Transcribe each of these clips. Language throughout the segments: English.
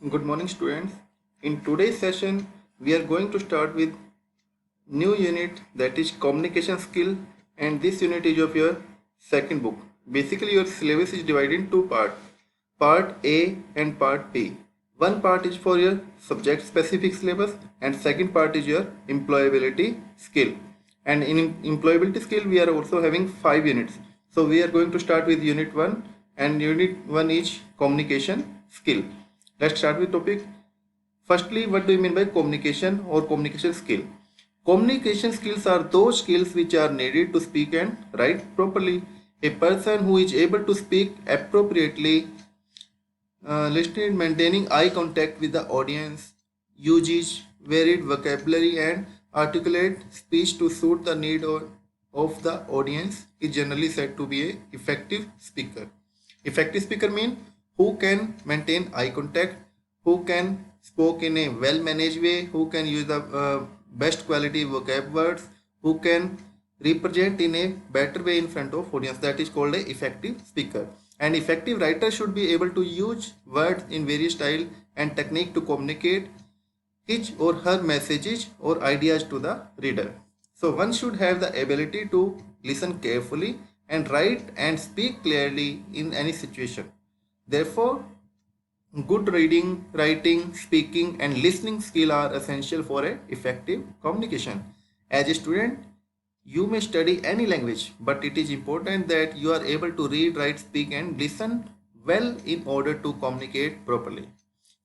Good morning, students. In today's session, we are going to start with new unit, that is communication skill, and this unit is of your second book. Basically, your syllabus is divided in two parts, part A and part B. One part is for your subject specific syllabus and second part is your employability skill. And in employability skill, we are also having 5 units. So we are going to start with unit 1, and unit 1 is communication skill. Let's start with topic. Firstly, what do you mean by communication or communication skill? Communication skills are those skills which are needed to speak and write properly. A person who is able to speak appropriately, listening, maintaining eye contact with the audience, uses varied vocabulary and articulate speech to suit the need of the audience is generally said to be an effective speaker. Effective speaker means who can maintain eye contact, who can speak in a well-managed way, who can use the best quality vocab words, who can represent in a better way in front of audience. That is called a effective speaker. An effective writer should be able to use words in various style and technique to communicate his or her messages or ideas to the reader. So one should have the ability to listen carefully and write and speak clearly in any situation. Therefore, good reading, writing, speaking and listening skill are essential for a effective communication. As a student, you may study any language, but it is important that you are able to read, write, speak and listen well in order to communicate properly.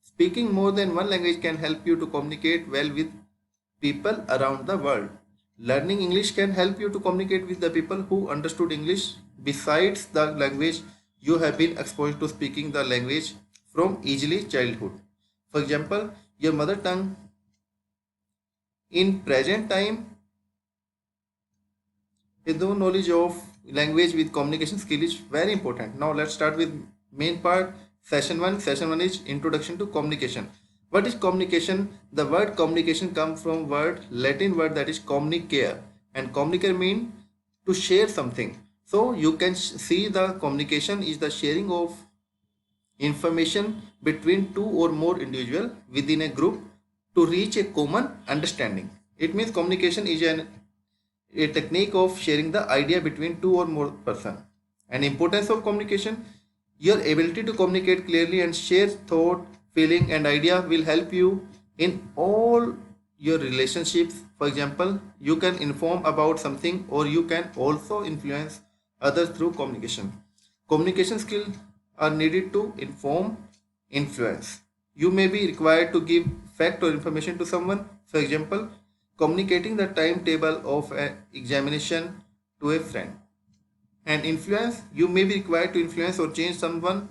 Speaking more than one language can help you to communicate well with people around the world. Learning English can help you to communicate with the people who understood English besides the language you have been exposed to speaking the language from early childhood. For example, your mother tongue in present time, the knowledge of language with communication skill is very important. Now let's start with main part, session 1. Session 1 is introduction to communication. What is communication? The word communication comes from Latin word that is communicare, and communicare mean to share something. So you can see the communication is the sharing of information between two or more individuals within a group to reach a common understanding. It means communication is a technique of sharing the idea between two or more person. And importance of communication: your ability to communicate clearly and share thought, feeling and idea will help you in all your relationships. For example, you can inform about something or you can also influence others through communication. Communication skills are needed to inform, influence. You may be required to give fact or information to someone. For example, communicating the timetable of an examination to a friend. And influence, you may be required to influence or change someone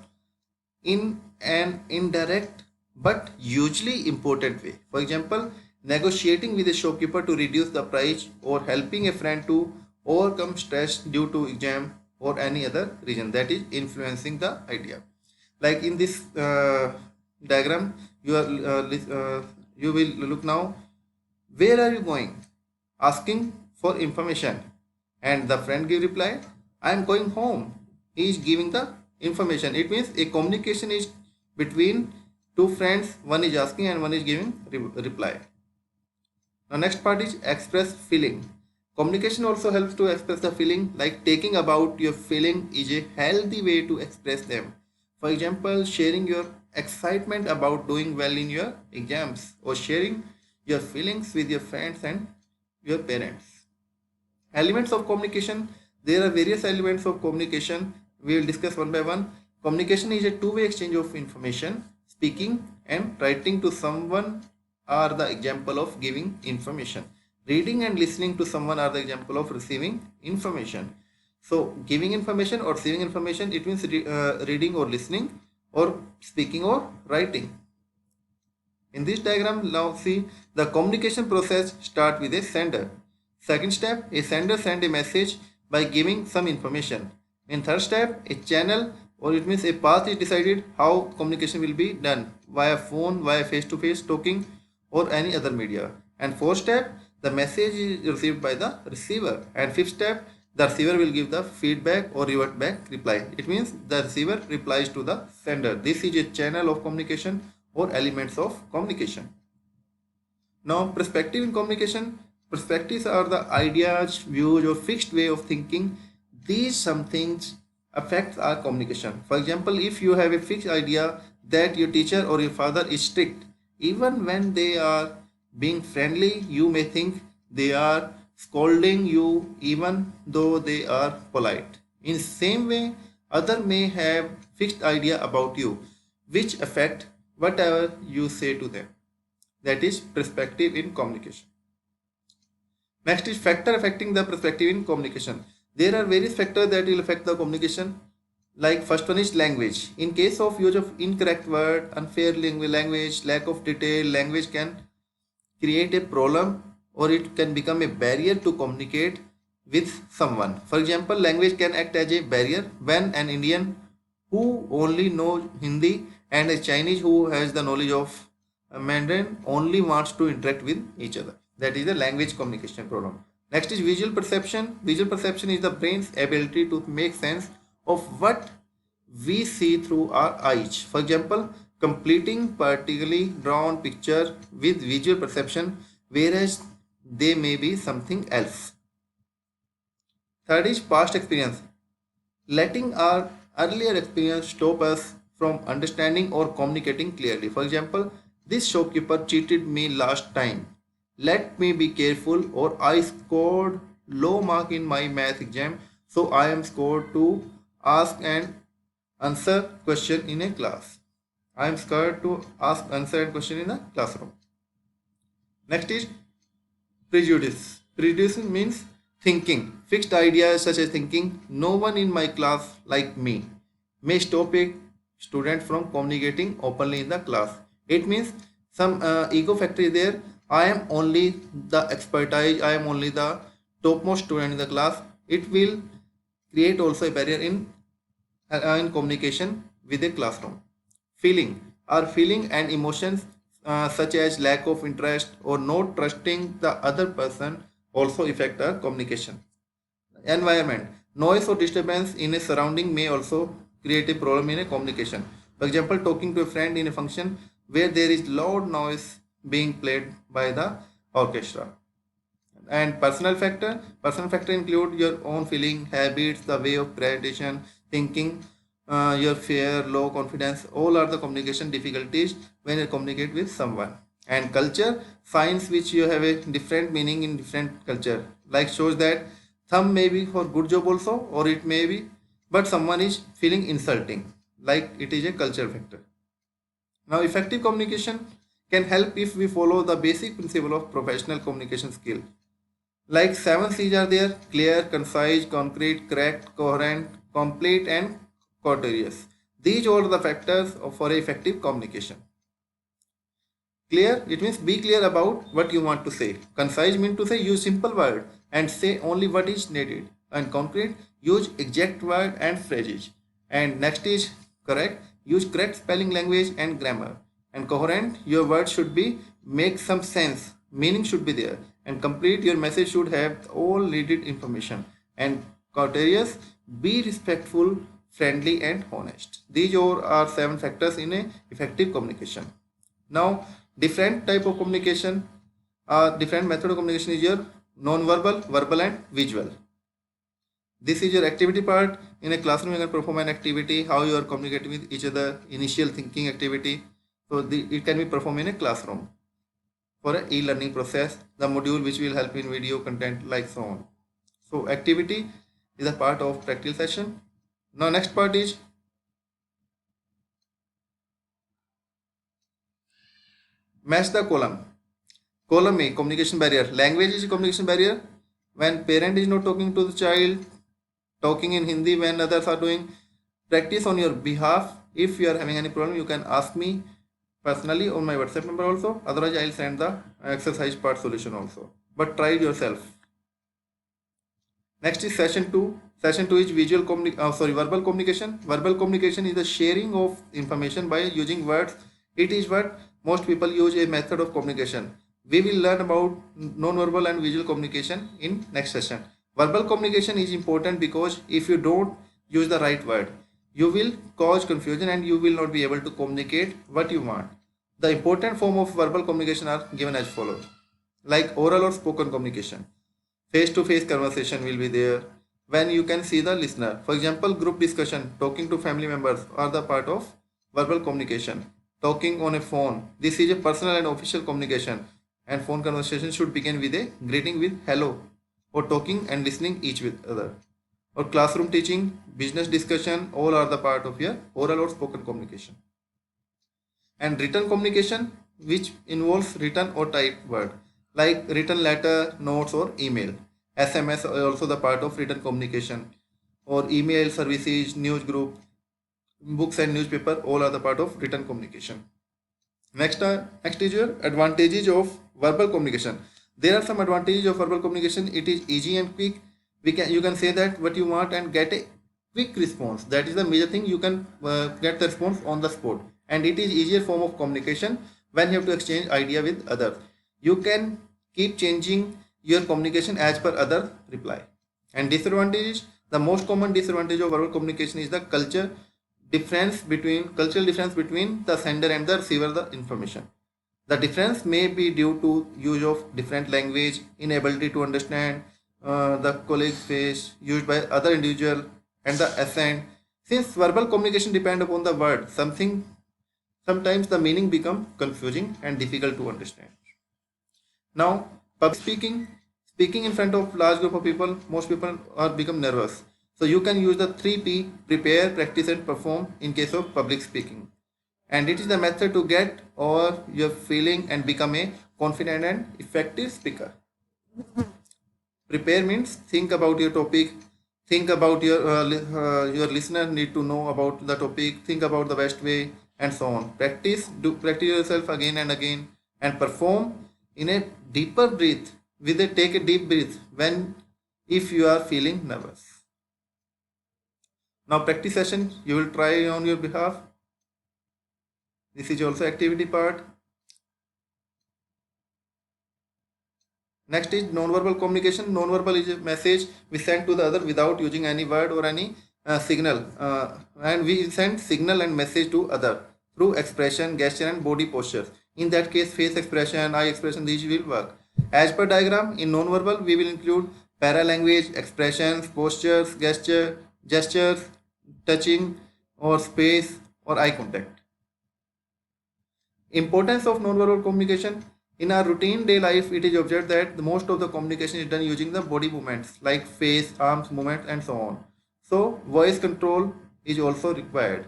in an indirect but usually important way. For example, negotiating with a shopkeeper to reduce the price or helping a friend to overcome stress due to exam or any other reason, that is influencing the idea. Like in this diagram, you will look now. Where are you going? Asking for information. And the friend give reply, I am going home. He is giving the information. It means a communication is between two friends. One is asking and one is giving reply. Now next part is express feeling. Communication also helps to express the feeling, like taking about your feeling is a healthy way to express them. For example, sharing your excitement about doing well in your exams or sharing your feelings with your friends and your parents. Elements of communication. There are various elements of communication. We will discuss one by one. Communication is a two-way exchange of information. Speaking and writing to someone are the example of giving information. Reading and listening to someone are the example of receiving information. So giving information or receiving information, it means reading or listening or speaking or writing. In this diagram, now see the communication process start with a sender. Second step, a sender send a message by giving some information. In third step, a channel or it means a path is decided how communication will be done via phone, via face-to-face talking or any other media. And fourth step, the message is received by the receiver. And fifth step, the receiver will give the feedback or revert back reply. It means the receiver replies to the sender. This is a channel of communication or elements of communication. Now, perspective in communication. Perspectives are the ideas, views, or fixed way of thinking. These some things affect our communication. For example, if you have a fixed idea that your teacher or your father is strict, even when they are being friendly, you may think they are scolding you even though they are polite. In same way, other may have fixed idea about you, which affect whatever you say to them. That is perspective in communication. Next is factor affecting the perspective in communication. There are various factors that will affect the communication. Like first one is language. In case of use of incorrect word, unfair language, lack of detail, language can create a problem or it can become a barrier to communicate with someone. For example, language can act as a barrier when an Indian who only knows Hindi and a Chinese who has the knowledge of Mandarin only wants to interact with each other. That is a language communication problem. Next is visual perception. Visual perception is the brain's ability to make sense of what we see through our eyes. For example, completing particularly drawn picture with visual perception, whereas they may be something else. Third is past experience. Letting our earlier experience stop us from understanding or communicating clearly. For example, this shopkeeper cheated me last time. Let me be careful, or I scored low mark in my math exam, so I am scared to ask and answer question in a class. I am scared to ask answer and question in a classroom. Next is prejudice. Prejudice means thinking. Fixed ideas such as thinking no one in my class like me may stop a student from communicating openly in the class. It means some ego factor is there. I am only the expertise. I am only the topmost student in the class. It will create also a barrier in communication with a classroom. Feeling. Our feeling and emotions such as lack of interest or not trusting the other person also affect our communication. Environment. Noise or disturbance in a surrounding may also create a problem in a communication. For example, talking to a friend in a function where there is loud noise being played by the orchestra. And personal factor include your own feeling, habits, the way of presentation, thinking, your fear, low confidence, all are the communication difficulties when you communicate with someone. And culture, signs which you have a different meaning in different culture, like shows that thumb may be for good job also, or it may be but someone is feeling insulting, like it is a culture factor. Now, effective communication can help if we follow the basic principle of professional communication skill. Like 7 C's are there: clear, concise, concrete, correct, coherent, complete, and courteous. These are the factors for effective communication. Clear, it means be clear about what you want to say. Concise means to say use simple word and say only what is needed. And concrete, use exact word and phrases. And next is correct, use correct spelling, language and grammar. And coherent, your words should be make some sense, meaning should be there. And complete, your message should have all needed information. And courteous, be respectful, friendly and honest. These are 7 factors in a effective communication. Now, different type of communication, different method of communication is your non-verbal, verbal and visual. This is your activity part. In a classroom, you can perform an activity, how you are communicating with each other, initial thinking activity. So it can be performed in a classroom for an e-learning process, the module which will help in video content like so on. So activity is a part of practical session. Now next part is match the column. Column A, communication barrier. Language is a communication barrier. When parent is not talking to the child, talking in Hindi when others are doing, practice on your behalf. If you are having any problem, you can ask me personally on my WhatsApp number also. Otherwise, I will send the exercise part solution also. But try it yourself. Next is session 2. Session 2 is verbal communication. Verbal communication is the sharing of information by using words. It is what most people use a method of communication. We will learn about non-verbal and visual communication in next session. Verbal communication is important because if you don't use the right word, you will cause confusion and you will not be able to communicate what you want. The important form of verbal communication are given as follows. Like oral or spoken communication. Face-to-face conversation will be there when you can see the listener. For example, group discussion, talking to family members are the part of verbal communication. Talking on a phone. This is a personal and official communication, and phone conversation should begin with a greeting with hello, or talking and listening each with other. Or classroom teaching, business discussion, all are the part of your oral or spoken communication. And written communication, which involves written or typed word, like written letter, notes, or email. SMS are also the part of written communication, or email services, news group, books and newspaper, all are the part of written communication. Next is your advantages of verbal communication. There are some advantages of verbal communication. It is easy and quick. You can say that what you want and get a quick response. That is the major thing. You can get the response on the spot, and it is easier form of communication when you have to exchange idea with others. You can keep changing your communication as per other reply. And disadvantage, the most common disadvantage of verbal communication is the cultural difference between the sender and the receiver the information. The difference may be due to use of different language, inability to understand the colleague's face used by other individual, and the accent. Since verbal communication depend upon the word, sometimes the meaning become confusing and difficult to understand. Now, public speaking in front of large group of people, most people are become nervous. So you can use the 3P: prepare, practice, and perform in case of public speaking. And it is the method to get over your feeling and become a confident and effective speaker. Prepare means think about your topic, think about your listener need to know about the topic, think about the best way, and so on. Practice yourself again and again, and perform in a deeper breath. Take a deep breath when if you are feeling nervous. Now practice session you will try on your behalf. This is also activity part. Next is non-verbal communication. Non-verbal is a message we send to the other without using any word or any signal, and we send signal and message to other through expression, gesture, and body postures. In that case, face expression, eye expression, these will work. As per diagram, in non-verbal we will include paralanguage, expressions, postures, gestures, touching or space or eye contact. Importance of non-verbal communication. In our routine day life, it is observed that the most of the communication is done using the body movements like face, arms movement, and so on. So voice control is also required.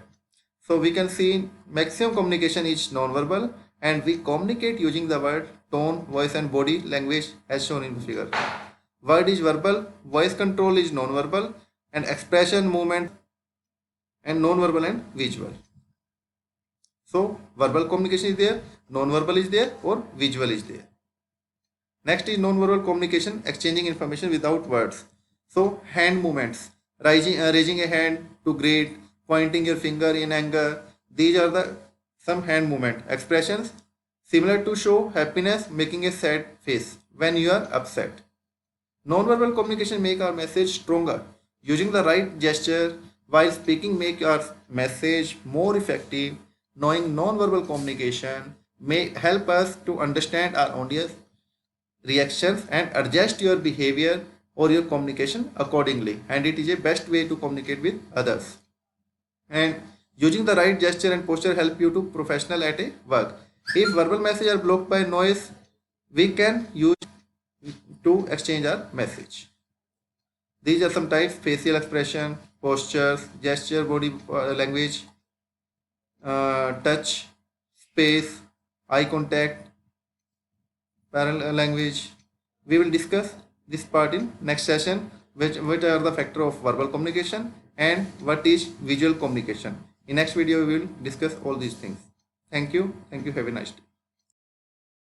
So we can see maximum communication is non-verbal, and we communicate using the word, tone, voice, and body language as shown in the figure. Word is verbal, voice control is non-verbal, and expression, movement, and non-verbal and visual. So verbal communication is there, non-verbal is there, or visual is there. Next is non-verbal communication, exchanging information without words. So hand movements, raising a hand to greet, pointing your finger in anger. These are the some hand movement. Expressions similar to show happiness, making a sad face when you are upset. Non-verbal communication make our message stronger. Using the right gesture while speaking make our message more effective. Knowing non-verbal communication may help us to understand our audience reactions and adjust your behavior or your communication accordingly. And it is a best way to communicate with others. And using the right gesture and posture help you to professional at a work. If verbal messages are blocked by noise, we can use to exchange our message. These are some types: facial expression, postures, gesture, body language, touch, space, eye contact, parallel language. We will discuss this part in next session, which are the factor of verbal communication and what is visual communication. In next video we will discuss all these things. Thank you. Have a nice day.